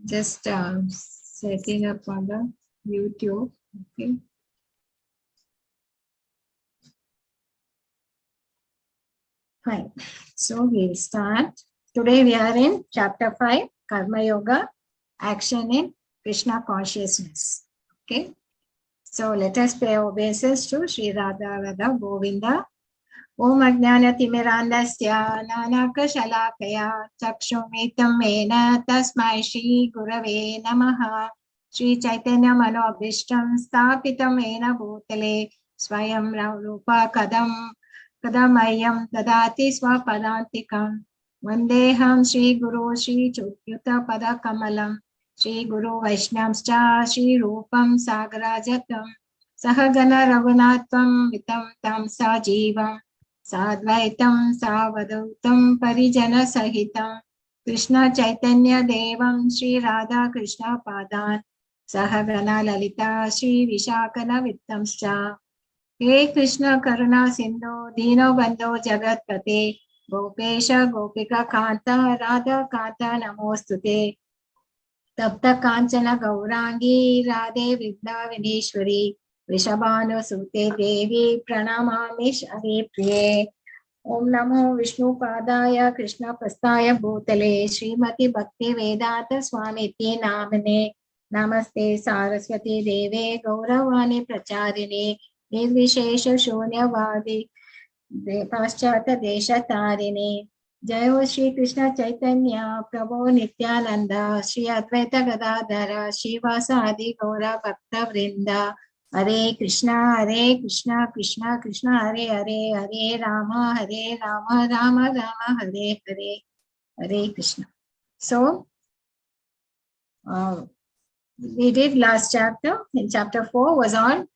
Just setting up on the YouTube. Okay. Fine. So we'll start. Today we are in chapter 5, Karma Yoga, Action in Krishna Consciousness. Okay. So let us pay obeisance to Sri Radha Radha Govinda. Om Ajnana Timirandasya Nanaka Shalakaya Chakshumitam Mena Tasmai Shri Gurave Namaha Shri Chaitanya Manobhishtam Stapitam Mena Bhutale Swayam Rupa Kadamayam Dadati Swapadantikam Vandeham Shri Guru Shri Chutyuta Padakamalam Shri Guru Vaishnavscha Shri Rupam Sagarajatam Sahagana Raghunatvam Vitam Tam Sajivam Sadvaitam Savadautam Parijana Sahitam Krishna Chaitanya Devam Shri Radha Krishna Padan Sahagana Lalita Shri Vishakana Vittamscha He Krishna Karuna Sindhu Dino Bandho Jagatpate Gopesha Gopika Kanta Radha Kanta Namostute Tapta Kanchana Gaurangi Radhe Vrindavaneshwari Vishabhanu Sute Devi Pranamami Shri Priye Om Namo Vishnu Padaya Krishna Pastaya Bhutale Srimati Bhakti Vedanta Swamiti Namane Namaste Saraswati Deve Gauravani Pracharine Nirvishesha Shunyavadi Paschata Desha Tarini Jai Shri Krishna Chaitanya Prabhu Nityananda Shri Advaita Gadadhara Shivasa Adi Gaura Bhakta Vrinda Hare Krishna, Krishna Krishna, Hare Hare, Hare Rama, Rama Rama, Hare Hare, Hare Krishna. So, we did last chapter, in chapter 4 was on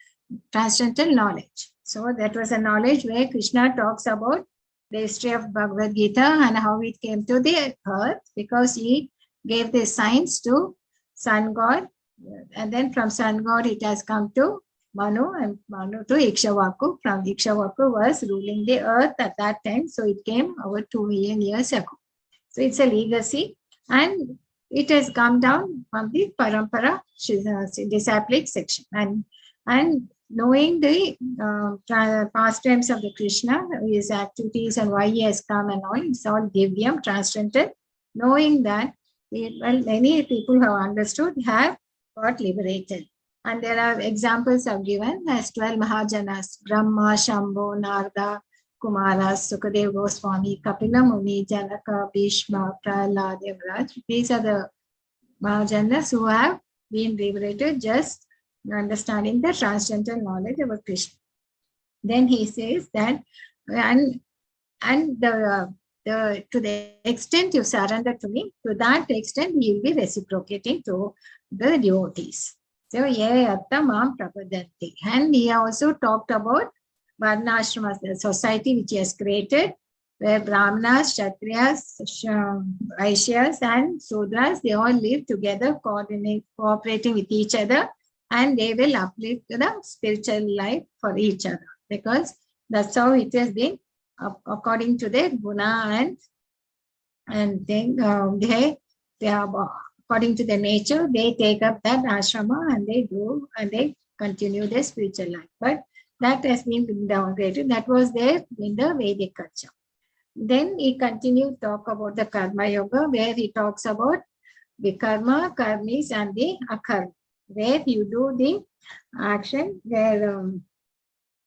transcendental knowledge. So, that was a knowledge where Krishna talks about the history of Bhagavad Gita and how it came to the earth because he gave the signs to sun god. And then from sun god it has come to Manu and Manu to Ikshvaku. From Ikshvaku was ruling the earth at that time. So it came over 2 million years ago. So it's a legacy and it has come down from the Parampara disciplic section. And knowing the pastimes of the Krishna, his activities and why he has come and all, it's all Divyam, transcendental. Knowing that, well, many people who have understood have got liberated. And there are examples I've given as 12 Mahajanas, Brahma, Shambhu, Narada, Kumara, Sukadev Goswami, Kapila Muni, Janaka, Bhishma, Prahlad, Yavraj. These are the Mahajanas who have been liberated just understanding the transcendental knowledge about Krishna. Then he says that, and to the extent you surrender to me, to that extent he will be reciprocating to the devotees. So, and he also talked about Varnashramas, the society which he has created, where Brahmanas, Kshatriyas, Vaishyas, and Sudras, they all live together, cooperating with each other, and they will uplift the spiritual life for each other, because that's how it has been according to their guna and then they are according to the nature, they take up that ashrama and they continue their spiritual life. But that has been downgraded. That was there in the Vedic culture. Then he continued to talk about the Karma Yoga, where he talks about the karma, karmis, and the akarma, where you do the action, where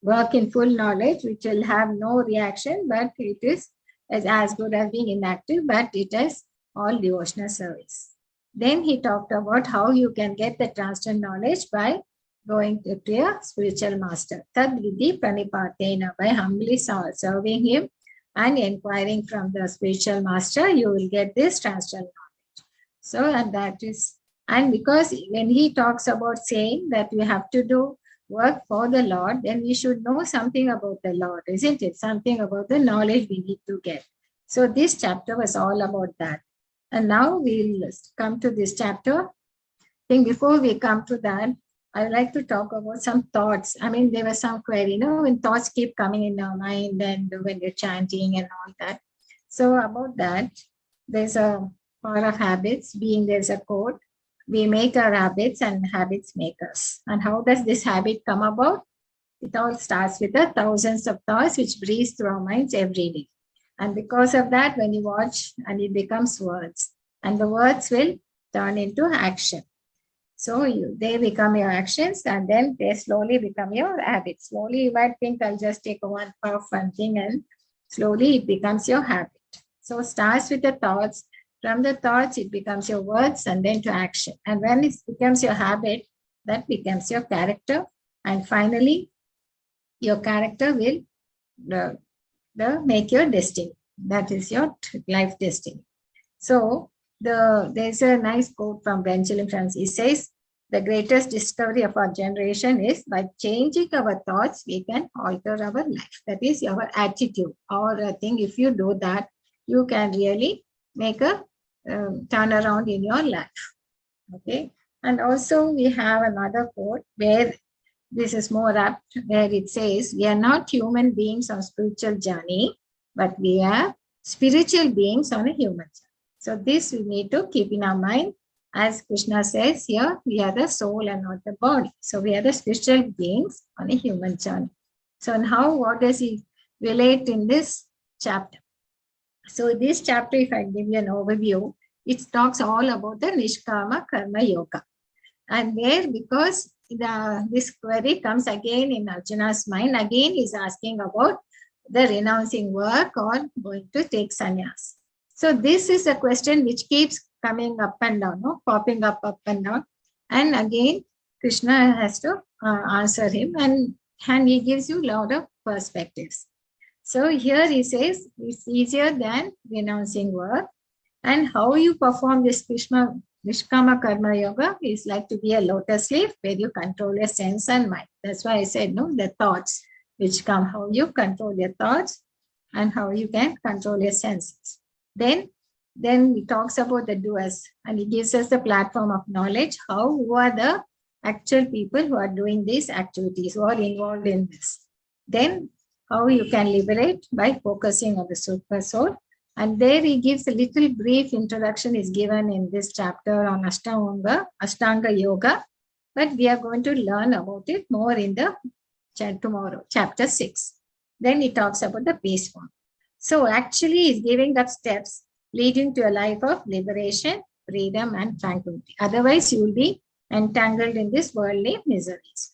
work in full knowledge, which will have no reaction, but it is as good as being inactive, but it has all devotional service. Then he talked about how you can get the transcendental knowledge by going to a spiritual master. Tad vidhi pranipatena, by humbly serving him and inquiring from the spiritual master, you will get this transcendental knowledge. So, and that is, and because when he talks about saying that you have to do work for the Lord, then we should know something about the Lord, isn't it? Something about the knowledge we need to get. So this chapter was all about that. And now we'll come to this chapter. I think before we come to that, I would like to talk about some thoughts. I mean, there was some query, when thoughts keep coming in our mind and when you're chanting and all that. So about that, there's a power of habits, being there's a quote, we make our habits and habits make us. And how does this habit come about? It all starts with the thousands of thoughts which breeze through our minds every day. And because of that, when you watch, and it becomes words, and the words will turn into action. So they become your actions, and then they slowly become your habits. Slowly you might think, I'll just take one puff and thing, and slowly it becomes your habit. So it starts with the thoughts. From the thoughts, it becomes your words, and then to action. And when it becomes your habit, that becomes your character. And finally, your character will make your destiny. That is your life destiny. So there's a nice quote from Benjamin Francis. He says, the greatest discovery of our generation is by changing our thoughts, we can alter our life. That is our attitude. Or I think if you do that, you can really make a turnaround in your life. Okay. And also we have another quote where this is more apt, where it says, we are not human beings on spiritual journey, but we are spiritual beings on a human journey. So this we need to keep in our mind. As Krishna says here, we are the soul and not the body. So we are the spiritual beings on a human journey. So and what does he relate in this chapter? So this chapter, if I give you an overview, it talks all about the Nishkama Karma Yoga. And where, because this query comes again in Arjuna's mind, again he's asking about the renouncing work or going to take sannyas. So this is a question which keeps coming up and down, popping up and down. And again, Krishna has to answer him, and he gives you a lot of perspectives. So here he says, it's easier than renouncing work. And how you perform this Nishkama Karma Yoga is like to be a lotus leaf where you control your sense and mind. That's why I said, the thoughts which come, how you control your thoughts and how you can control your senses. Then he talks about the doers, and he gives us the platform of knowledge, who are the actual people who are doing these activities, who are involved in this. Then how you can liberate by focusing on the super soul. And there he gives a little brief introduction is given in this chapter on Ashtanga Yoga. But we are going to learn about it more in the tomorrow, chapter 6. Then he talks about the peace form. So actually he's giving up steps leading to a life of liberation, freedom, and tranquility. Otherwise, you will be entangled in this worldly miseries.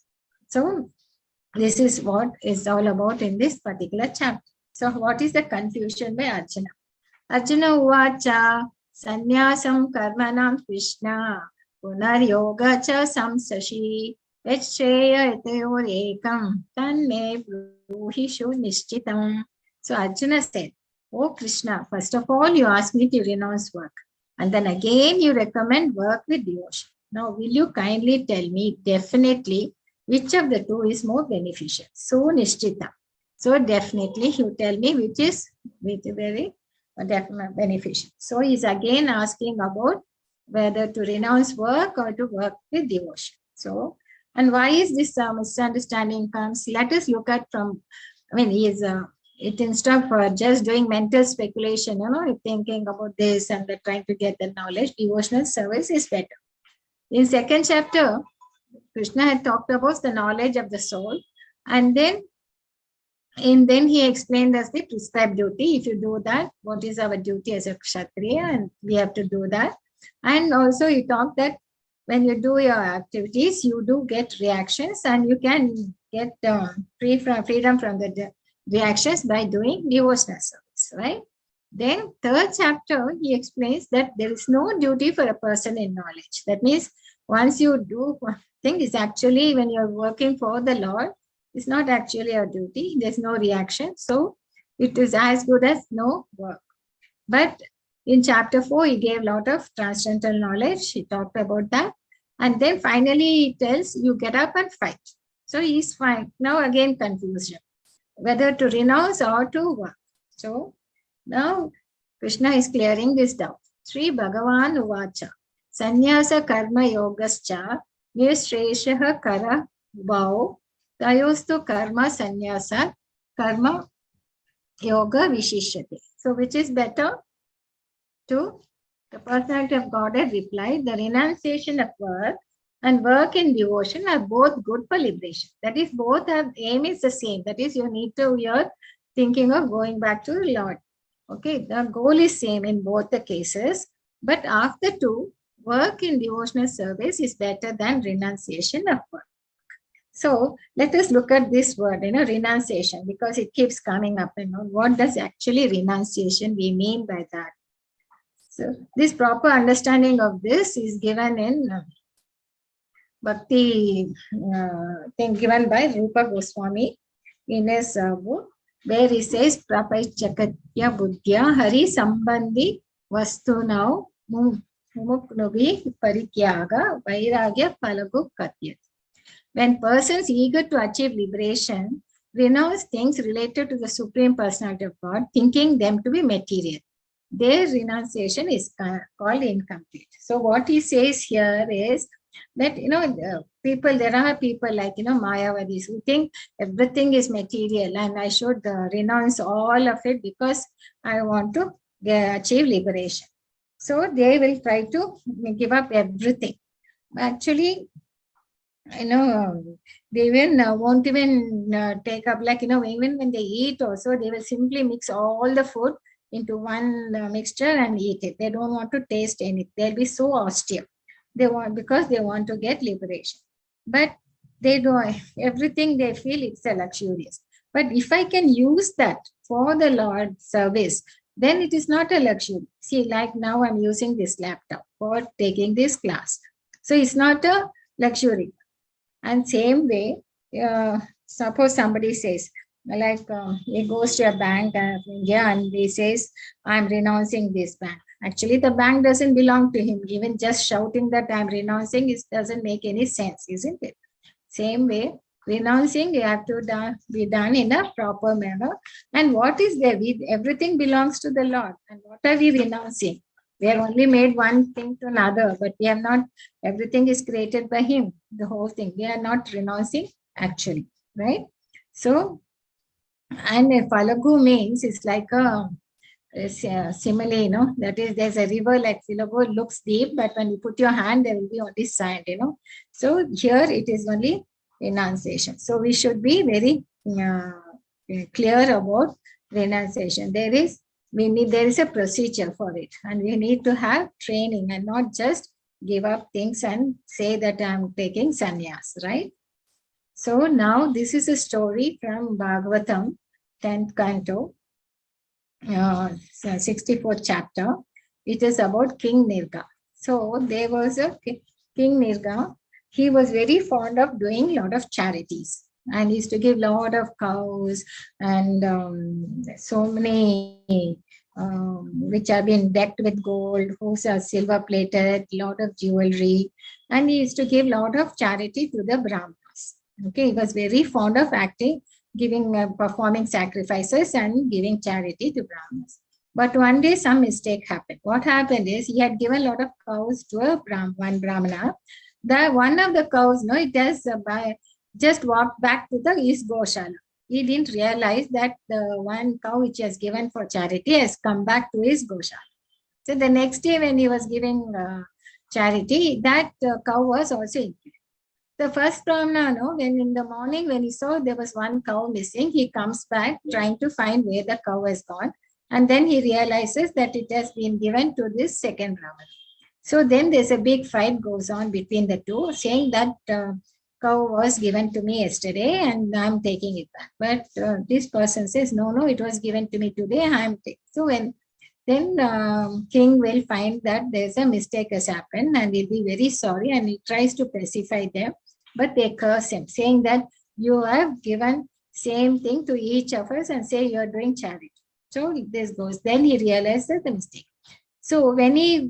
So this is what is all about in this particular chapter. So what is the confusion by Arjuna? Arjuna uvacha sannyasam karmanam Krishna punar yoga cha samsashi vechreya etayor ekam tanme bruhishu nishchitam. So Arjuna said, oh Krishna, first of all, you ask me to renounce work. And then again, you recommend work with devotion. Now, will you kindly tell me definitely which of the two is more beneficial? So Nishchita. So definitely you tell me which is very beneficial. So he's again asking about whether to renounce work or to work with devotion. So, and why is this misunderstanding comes? Let us look at it instead of just doing mental speculation, thinking about this and trying to get the knowledge, devotional service is better. In second chapter, Krishna had talked about the knowledge of the soul, and then he explained us the prescribed duty. If you do that, what is our duty as a Kshatriya, and we have to do that. And also he talked that when you do your activities, you do get reactions, and you can get freedom from the reactions by doing devotional service, right? Then third chapter, he explains that there is no duty for a person in knowledge. That means once you do one thing, is actually when you're working for the Lord, it's not actually a duty. There's no reaction. So it is as good as no work. But in chapter 4, he gave a lot of transcendental knowledge. He talked about that. And then finally, he tells you get up and fight. So he's fine. Now again, confusion. Whether to renounce or to work. So now Krishna is clearing this doubt. Sri Bhagavan Uvacha Sannyasa Karma Yogascha Nirshreshaha Kara Bhau Tayostu Karma Sannyasa Karma Yoga Vishishyate. So which is better? To The personality of Godhead replied, the renunciation of work and work in devotion are both good for liberation. That is, both have aim is the same. That is, you need to, you're thinking of going back to the Lord. Okay, the goal is same in both the cases. But after two, work in devotional service is better than renunciation of work. So let us look at this word, renunciation, because it keeps coming up. What does actually renunciation we mean by that? So this proper understanding of this is given in Bhakti thing given by Rupa Goswami in his book, where he says, Prapaichakatya buddhya hari sambandhi vastunau mumuknubi parikyaga vairagya palagu katyat. When persons eager to achieve liberation renounce things related to the Supreme Personality of God, thinking them to be material, their renunciation is called incomplete. So what he says here is that, there are people like, Mayavadis who think everything is material and I should renounce all of it because I want to achieve liberation. So they will try to give up everything. Actually, they will won't even take up, like, even when they eat also, they will simply mix all the food into one mixture and eat it. They don't want to taste anything. They'll be so austere. Because they want to get liberation. But they do everything they feel it's a luxurious. But if I can use that for the Lord's service, then it is not a luxury. See, like now I'm using this laptop for taking this class. So it's not a luxury. And same way, suppose somebody says, like he goes to a bank in India and he says, I'm renouncing this bank. Actually, the bank doesn't belong to him. Even just shouting that I'm renouncing, it doesn't make any sense, isn't it? Same way, renouncing, you have to be done in a proper manner. And what is there? Everything belongs to the Lord. And what are we renouncing? We have only made one thing to another, but we have not, everything is created by him, the whole thing. We are not renouncing actually, right? So, and a Falagu means it's like a simile, that is, there's a river like Falagu looks deep, but when you put your hand, there will be only sand, So here it is only renunciation. So we should be very clear about renunciation. There is a procedure for it, and we need to have training and not just give up things and say that I'm taking sannyas, right? So now this is a story from Bhagavatam, 10th canto, 64th chapter. It is about King Nirga. So there was a King Nirga. He was very fond of doing a lot of charities, and he used to give a lot of cows and so many which have been decked with gold, whose are silver plated, a lot of jewelry, and he used to give a lot of charity to the Brahmanas. Okay, he was very fond of performing sacrifices and giving charity to Brahmanas. But one day some mistake happened. What happened is he had given a lot of cows to one Brahmana. One of the cows, it has just walked back to the East Goshala. He didn't realize that the one cow which he has given for charity has come back to his Goshala. So the next day when he was giving charity, that cow was also included. The first Brahmana, when in the morning when he saw there was one cow missing, he comes back trying to find where the cow has gone. And then he realizes that it has been given to this second Brahmana. So then there's a big fight goes on between the two, saying that cow was given to me yesterday and I'm taking it back. But this person says, no, it was given to me today. I'm taking. So then king will find that there's a mistake has happened and he'll be very sorry, and he tries to pacify them, but they curse him, saying that you have given same thing to each of us and say you're doing charity. So this goes. Then he realizes the mistake. So when he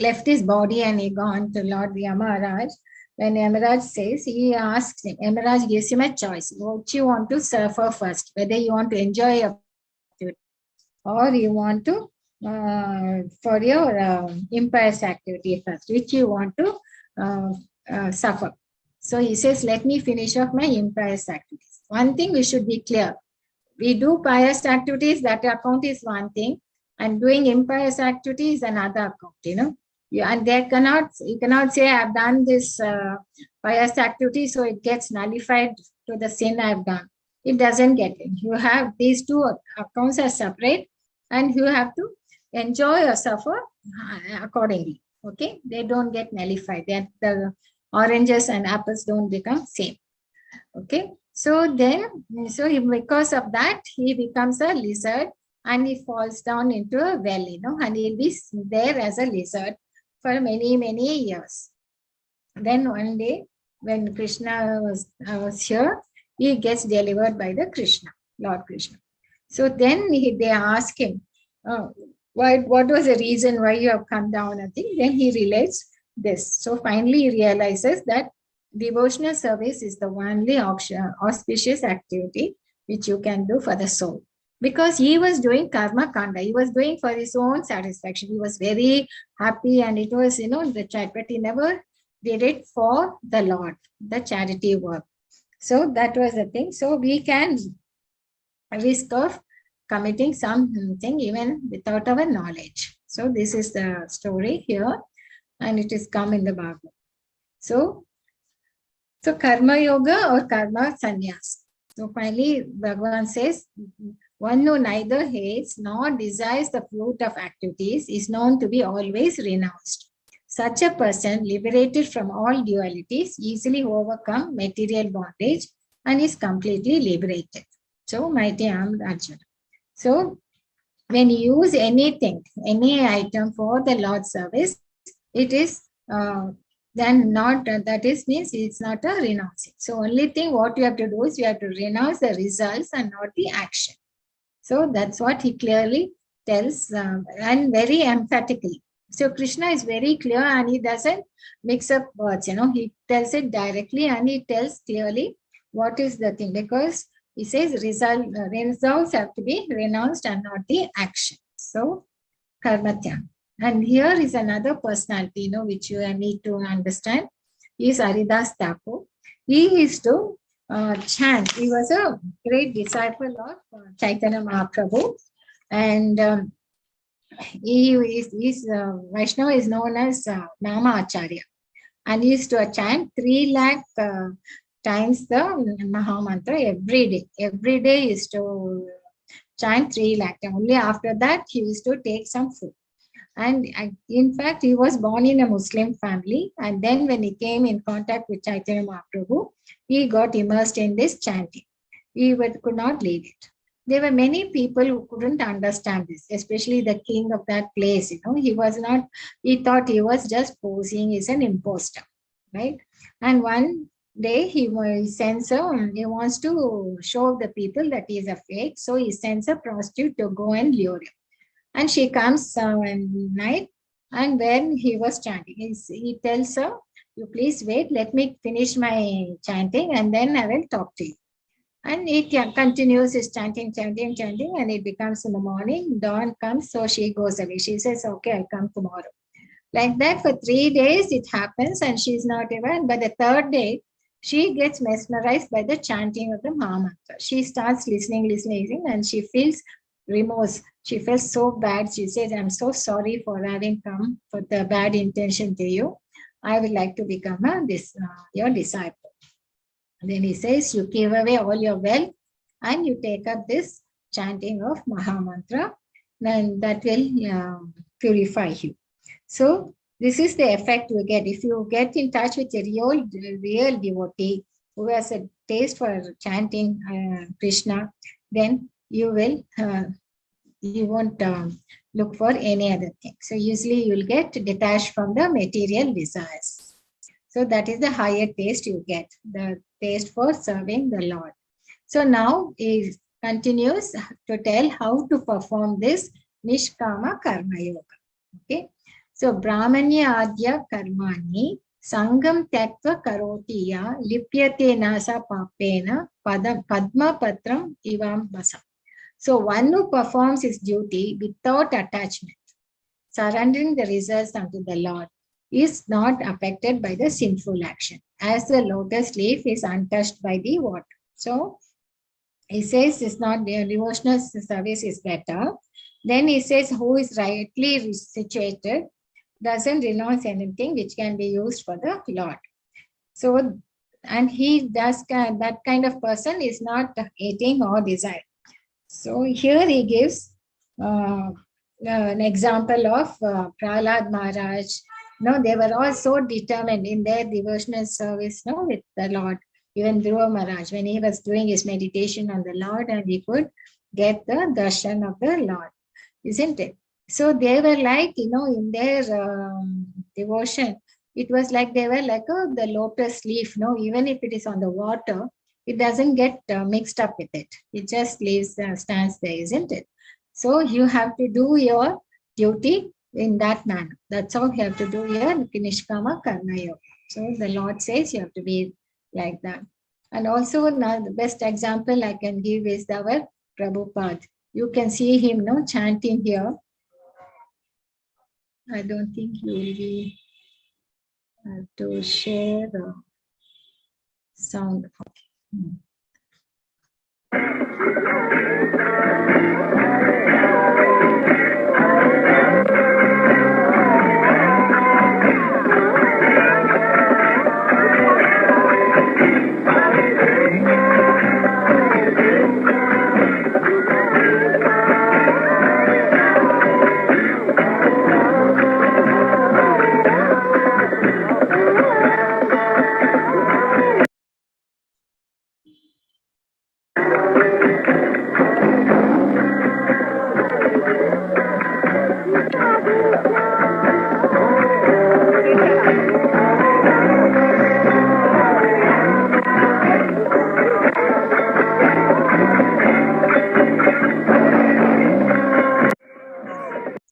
left his body and he gone to Lord Yamaraj, when Yamaraj says, he asks him, Yamaraj gives him a choice. What you want to suffer first, whether you want to enjoy your activity or you want to, for your impious activity first, which you want to suffer. So he says, let me finish off my impious activities. One thing we should be clear. We do pious activities, that account is one thing. And doing impious activity is another account. And you cannot say, I've done this pious activity, so it gets nullified to the sin I've done. It doesn't get it. You have these two accounts are separate, and you have to enjoy or suffer accordingly. Okay, they don't get nullified. Then the oranges and apples don't become same. Okay, so because of that, he becomes a lizard and he falls down into a well, and he'll be there as a lizard for many, many years. Then one day, when Krishna was here, he gets delivered by the Krishna, Lord Krishna. So then they ask him, what was the reason why you have come down? I think then he relates this. So finally he realizes that devotional service is the only auspicious activity which you can do for the soul. Because he was doing karma kanda, he was doing for his own satisfaction. He was very happy, and it was, the child, but he never did it for the Lord, the charity work. So that was the thing. So we can risk of committing something even without our knowledge. So this is the story here, and it is come in the Bhagavad. So karma yoga or karma sannyas. So finally, Bhagavan says, one who neither hates nor desires the fruit of activities is known to be always renounced. Such a person, liberated from all dualities, easily overcome material bondage and is completely liberated. So, mighty armed Arjuna. So, when you use anything, any item for the Lord's service, it is then not, that is means it's not a renouncing. So only thing what you have to do is you have to renounce the results and not the action. So that's what he clearly tells, and very emphatically. So Krishna is very clear, and he doesn't mix up words, he tells it directly, and he tells clearly what is the thing, because he says results have to be renounced and not the action. So karmatya. And here is another personality, which you need to understand. He is Haridas Thakur. He used to chant. He was a great disciple of Chaitanya Mahaprabhu. And Vaishnava is known as Nama Acharya. And he used to chant 3 lakh times the Mahamantra every day. Every day he used to chant 3 lakh. Only after that he used to take some food. And in fact, he was born in a Muslim family. And then when he came in contact with Chaitanya Mahaprabhu, he got immersed in this chanting. He could not leave it. There were many people who couldn't understand this, especially the king of that place. He thought he was just posing, he's an imposter, right? And one day he wants to show the people that he is a fake. So he sends a prostitute to go and lure him. And she comes one night, and when he was chanting, he tells her, you please wait, let me finish my chanting, and then I will talk to you. And he continues his chanting, and it becomes in the morning, dawn comes, so she goes away. She says, okay, I'll come tomorrow. Like that for 3 days it happens, and she's not even, but the 3rd day, she gets mesmerized by the chanting of the Mahamantra. She starts listening, and she feels remorse. She felt so bad. She said, I'm so sorry for having come for the bad intention to you. I would like to become your disciple. And then he says, you give away all your wealth and you take up this chanting of Mahamantra, then that will purify you. So this is the effect you get. If you get in touch with a real devotee who has a taste for chanting Krishna, then you will you won't look for any other thing. So usually you will get detached from the material desires. So that is the higher taste you get, the taste for serving the Lord. So now he continues to tell how to perform this Nishkama Karma Yoga. Okay. So Brahmanya Adya Karmani Sangam Tattva Karotiya Lipyate Nasa Papena Padma Patram Ivam Basa. So one who performs his duty without attachment, surrendering the results unto the Lord, is not affected by the sinful action, as the lotus leaf is untouched by the water. So he says it's not the devotional service is better, Then he says, who is rightly situated doesn't renounce anything which can be used for the Lord. So, and he does, that kind of person is not hating or desire. So here he gives an example of Prahlad Maharaj. No, they were all so determined in their devotional service, no, with the Lord. Even Dhruva Maharaj, when he was doing his meditation on the Lord, and he could get the darshan of the Lord, isn't it? So they were like, in their devotion, it was like they were like the lotus leaf, no, even if it is on the water, it doesn't get mixed up with it. It just leaves, stands there, isn't it? So you have to do your duty in that manner. That's how you have to do your NISHKAMA Karma Yoga. So the Lord says you have to be like that. And also now the best example I can give is our Prabhupada. You can see him chanting here. I don't think you will be to share the sound.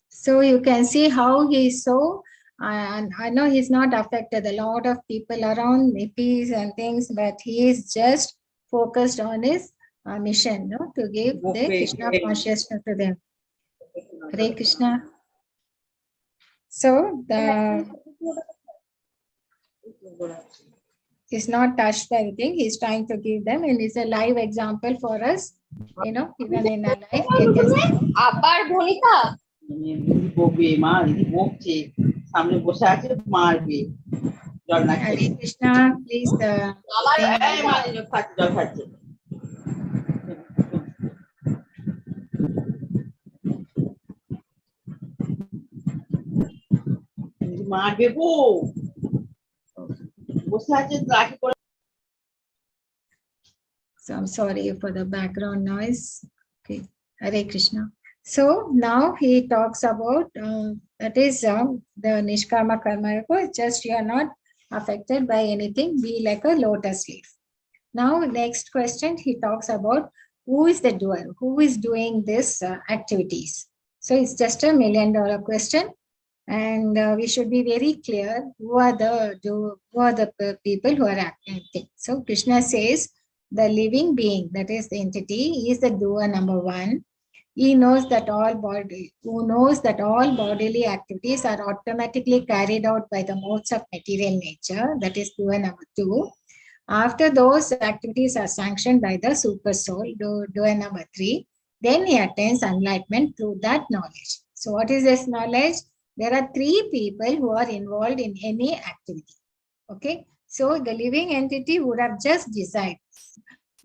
So you can see how he is so, and I know he's not affected. A lot of people around peace and things, but he is just focused on his mission, to give the Krishna consciousness to them. Hare Krishna. So he's not touched by anything. He's trying to give them, and it's a live example for us. Even in our life, we can see. Hare Krishna, please. So I'm sorry for the background noise. Okay, Hare Krishna. So now he talks about that is the Nishkama Karma Yoga. Just you are not affected by anything. Be like a lotus leaf. Now next question, he talks about who is the doer, who is doing this activities. So it's just $1 million question, and we should be very clear who are the people who are acting. So Krishna says the living being, that is the entity, is the doer number 1. He knows that all bodily activities are automatically carried out by the modes of material nature. That is doer number 2. After those activities are sanctioned by the supersoul, doer number 3, then he attains enlightenment through that knowledge. So what is this knowledge? There are 3 people who are involved in any activity. Okay. So the living entity would have just decided,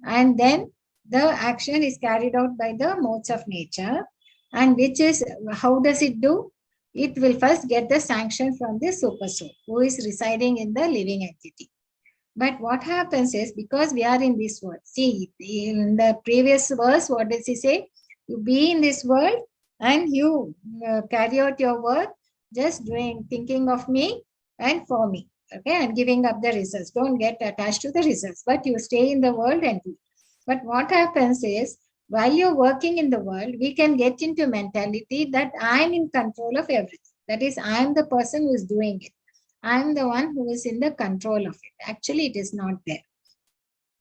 and then the action is carried out by the modes of nature, and which is, how does it do? It will first get the sanction from the supersoul who is residing in the living entity. But what happens is, because we are in this world, see in the previous verse, what does he say? You be in this world and you carry out your work, just thinking of me and for me. Okay, and giving up the results. Don't get attached to the results, but you stay in the world and do. But what happens is, while you're working in the world, we can get into mentality that I'm in control of everything. That is, I'm the person who is doing it. I'm the one who is in the control of it. Actually, it is not there.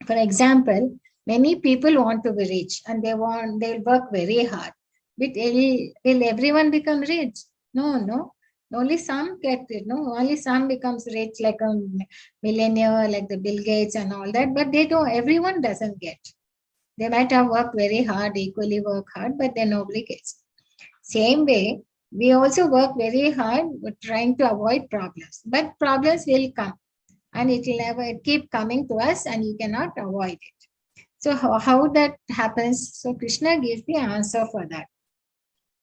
For example, many people want to be rich and they'll work very hard. But will everyone become rich? No. Only some get it. No, only some becomes rich, like a millionaire, like the Bill Gates and all that. But everyone doesn't get. They might have worked very hard, equally work hard, but then nobody gets. Same way, we also work very hard with trying to avoid problems, but problems will come and it will never keep coming to us and you cannot avoid it. So how that happens? So Krishna gives the answer for that.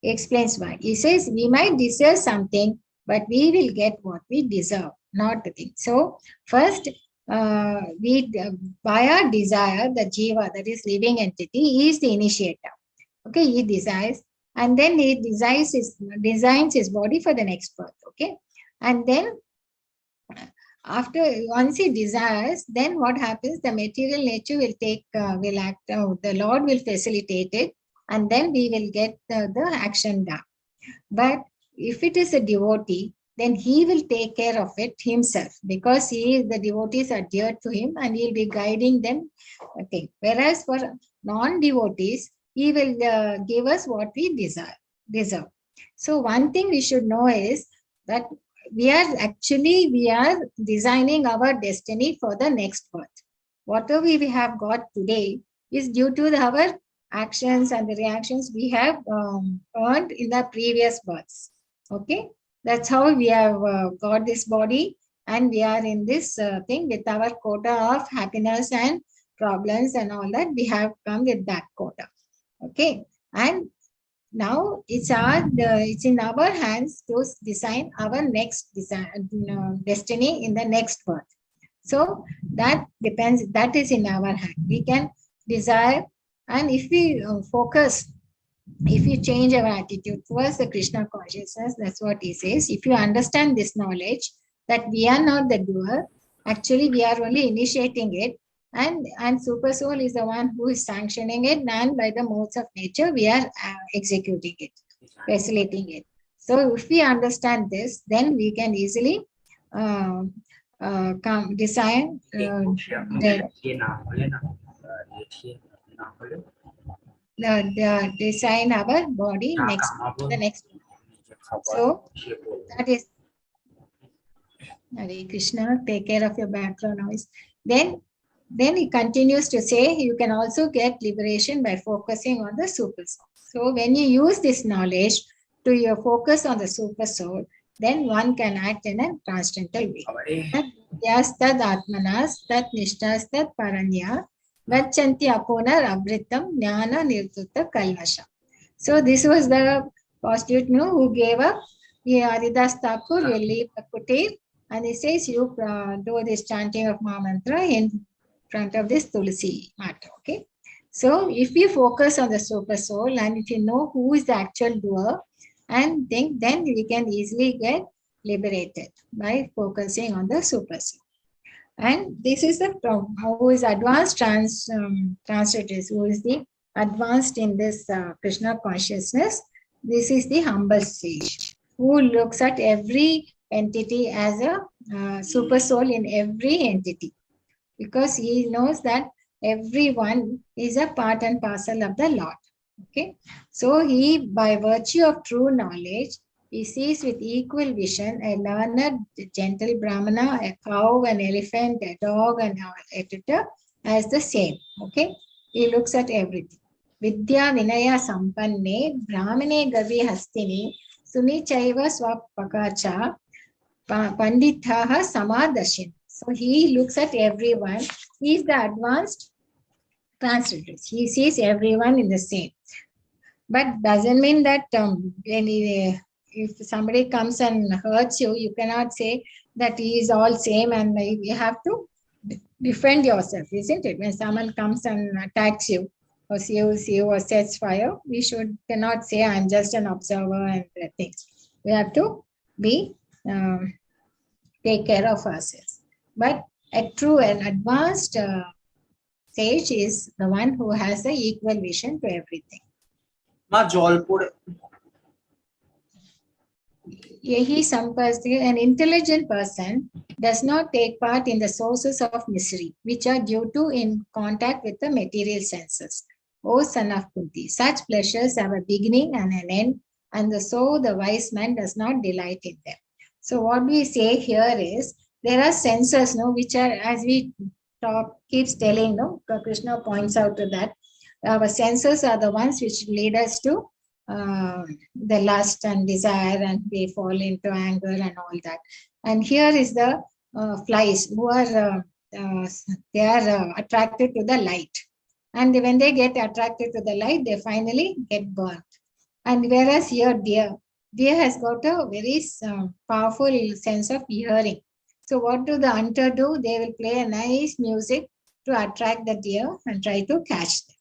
He explains why. He says we might deserve something, but we will get what we deserve, not the thing. So first, by our desire, the jiva, that is living entity, he is the initiator. Okay, he desires, and then he designs his body for the next birth. Okay, and then once he desires, then what happens? The material nature will act. The Lord will facilitate it, and then we will get the action done. But if it is a devotee, then he will take care of it himself, because the devotees are dear to him and he will be guiding them. Okay. Whereas for non-devotees, he will give us what we deserve. So one thing we should know is that we are designing our destiny for the next birth. Whatever we have got today is due to our actions and the reactions we have earned in the previous births. Okay, that's how we have got this body, and we are in this thing with our quota of happiness and problems and all that. We have come with that quota. Okay, and now it's in our hands to design our next destiny in the next birth. So that depends. That is in our hand. We can desire. And if we focus, if you change our attitude towards the Krishna consciousness, that's what he says. If you understand this knowledge that we are not the doer, actually we are only initiating it, and Super Soul is the one who is sanctioning it, and by the modes of nature we are executing it, facilitating it. So if we understand this, then we can easily design design our body the next. So that is Hare Krishna. Take care of your background noise. Then he continues to say you can also get liberation by focusing on the super soul. So when you use this knowledge to your focus on the super soul, then one can act in a transcendental way. Yas tad atmanas tat nishtas tat paranya Gachanti aponar abritam jnana nirtutta kalvasha. So this was the prostitute who gave up. Haridas Thakur will leave the kutir, and he says you do this chanting of Mahamantra in front of this Tulsi matter. Okay. So if you focus on the super soul and if you know who is the actual doer, and then we can easily get liberated by focusing on the super soul. And this is the who is advanced translators, who is the advanced in this Krishna consciousness. This is the humble sage who looks at every entity as a super soul in every entity, because he knows that everyone is a part and parcel of the Lord. Okay, so he, by virtue of true knowledge, he sees with equal vision a learned, gentle Brahmana, a cow, an elephant, a dog, and etc. as the same. Okay, he looks at everything. Vidya Vinaya Sampanne, Brahmane Gavi Hastini, Suni Chaiva Swapakacha, Pandithaha Samadashin. So he looks at everyone. He is the advanced translator. He sees everyone in the same. But doesn't mean that if somebody comes and hurts you, you cannot say that he is all same, and you have to defend yourself, isn't it? When someone comes and attacks you or sees you or sets fire, we cannot say I'm just an observer and things. We have to take care of ourselves. But a true and advanced sage is the one who has the equal vision to everything. An intelligent person does not take part in the sources of misery, which are due to in contact with the material senses. O son of Kunti, such pleasures have a beginning and an end, and so the wise man does not delight in them. So what we say here is, there are senses, which are, as we keeps telling, Krishna points out to that, our senses are the ones which lead us to the lust and desire, and they fall into anger and all that. And here is the flies who are they are attracted to the light, and when they get attracted to the light, they finally get burnt. And whereas here deer has got a very powerful sense of hearing. So what do the hunter do? They will play a nice music to attract the deer and try to catch them.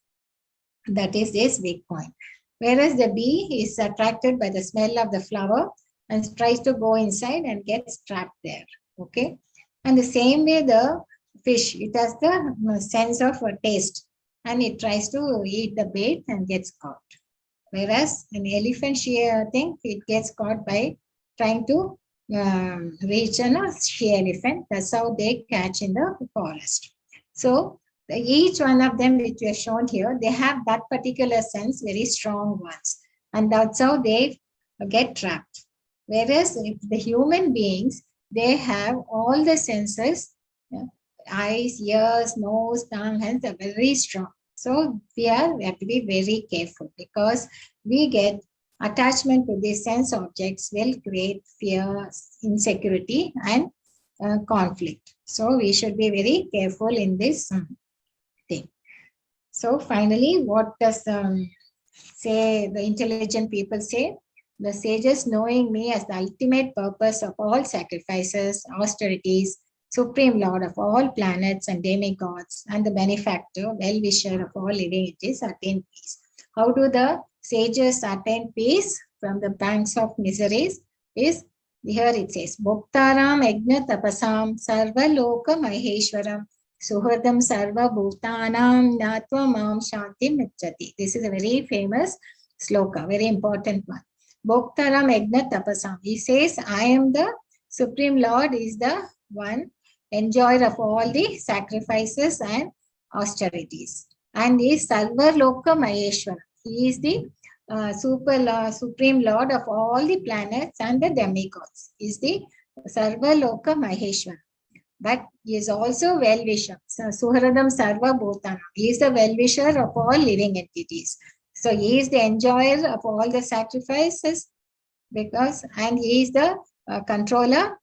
That is this weak point. Whereas the bee is attracted by the smell of the flower and tries to go inside and gets trapped there. Okay. And the same way the fish, it has the sense of taste, and it tries to eat the bait and gets caught. Whereas an elephant thing, it gets caught by trying to reach a she elephant. That's how they catch in the forest. So each one of them which we have shown here, they have that particular sense, very strong ones. And that's how they get trapped. Whereas if the human beings, they have all the senses, eyes, ears, nose, tongue, hands are very strong. So we have to be very careful, because we get attachment to these sense objects will create fear, insecurity, and conflict. So we should be very careful in this thing. So finally, what does say the intelligent people say? The sages, knowing me as the ultimate purpose of all sacrifices, austerities, Supreme Lord of all planets and demigods, and the benefactor, well-wisher of all living entities, attain peace. How do the sages attain peace from the banks of miseries? Is here it says, Bhoktaram Yajna Tapasam Sarva Loka Maheshwaram Suhradam Sarva Bhutanam Natva Mam Shanti Michati. This is a very famous sloka, very important one. Bhoktaram Yajna Tapasam. He says, I am the Supreme Lord, is the one enjoyer of all the sacrifices and austerities. And he is Sarva Loka Maheshwara. He is the Supreme Lord of all the planets and the demigods. He is the Sarva Loka Maheshwara. But he is also well-wisher. So, Suhradam Sarva Bhutanam. He is the well-wisher of all living entities. So he is the enjoyer of all the sacrifices, and he is the controller,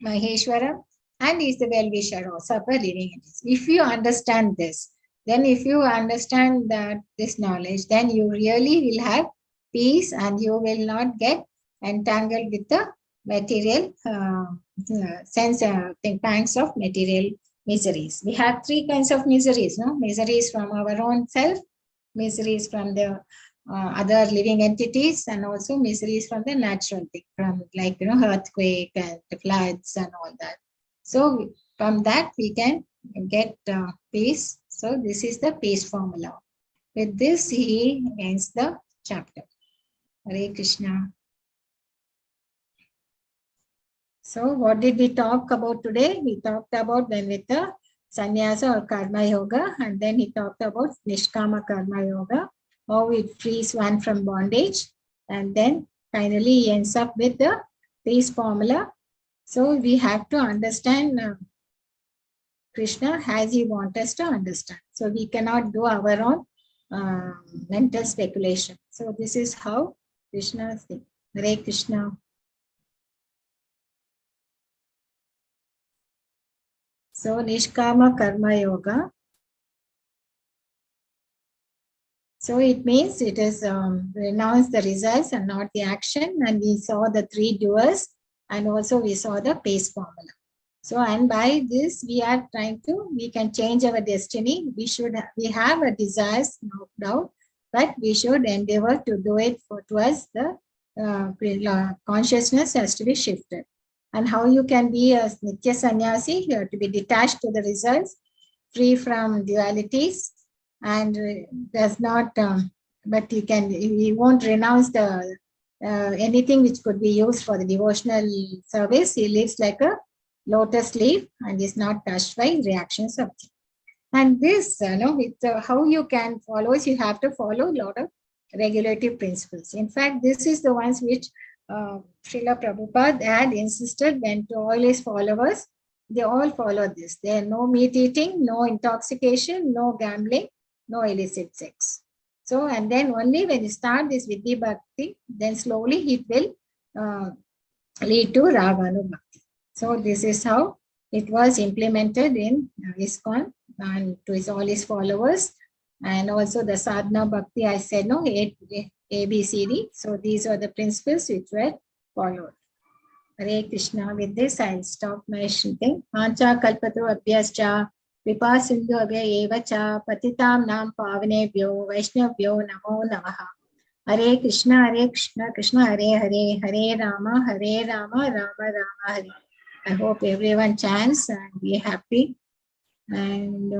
Maheshwara, and he is the well-wisher also of the living entities. If you understand this, then if you understand this knowledge, then you really will have peace, and you will not get entangled with the material pangs of material miseries. We have three kinds of miseries, no? Miseries from our own self, miseries from the other living entities, and also miseries from the natural thing, from earthquake and floods and all that. So from that we can get peace. So this is the peace formula. With this he ends the chapter. Hare Krishna. So what did we talk about today? We talked about then with the sannyasa or karma yoga, and then he talked about nishkama karma yoga, how it frees one from bondage, and then finally he ends up with the peace formula. So we have to understand Krishna as he wants us to understand. So we cannot do our own mental speculation. So this is how Krishna thinks. Hare Krishna. So Nishkama Karma Yoga. So it means it is renounce the results and not the action. And we saw the three doers, and also we saw the peace formula. So, and by this we are trying to, we can change our destiny. We have a desire, no doubt, but we should endeavor to do it towards the consciousness has to be shifted. And how you can be a Nitya Sannyasi, you have to be detached to the results, free from dualities, and does not, but you won't renounce the anything which could be used for the devotional service. He lives like a lotus leaf and is not touched by reactions of change. And this, with how you can follow, you have to follow a lot of regulative principles. In fact, this is the ones which Srila Prabhupada had insisted when to all his followers, they all follow this. There are no meat eating, no intoxication, no gambling, no illicit sex. So, and then only when you start this Vidhi Bhakti, then slowly it will lead to Raganu Bhakti. So, this is how it was implemented in ISKCON and to all his followers. And also the Sadhana Bhakti, I said, no, A, B, C, D. So, these are the principles which were followed. Hare Krishna. With this, I'll stop my shrinking. Pancha kalpatru abhyascha vipa sindhu abhyayevacha patitam nam pavanebhyo vaishnavyo namo namaha. Hare Krishna, Krishna Hare Hare, Hare Rama, Rama Rama Hare. I hope everyone chants and be happy. And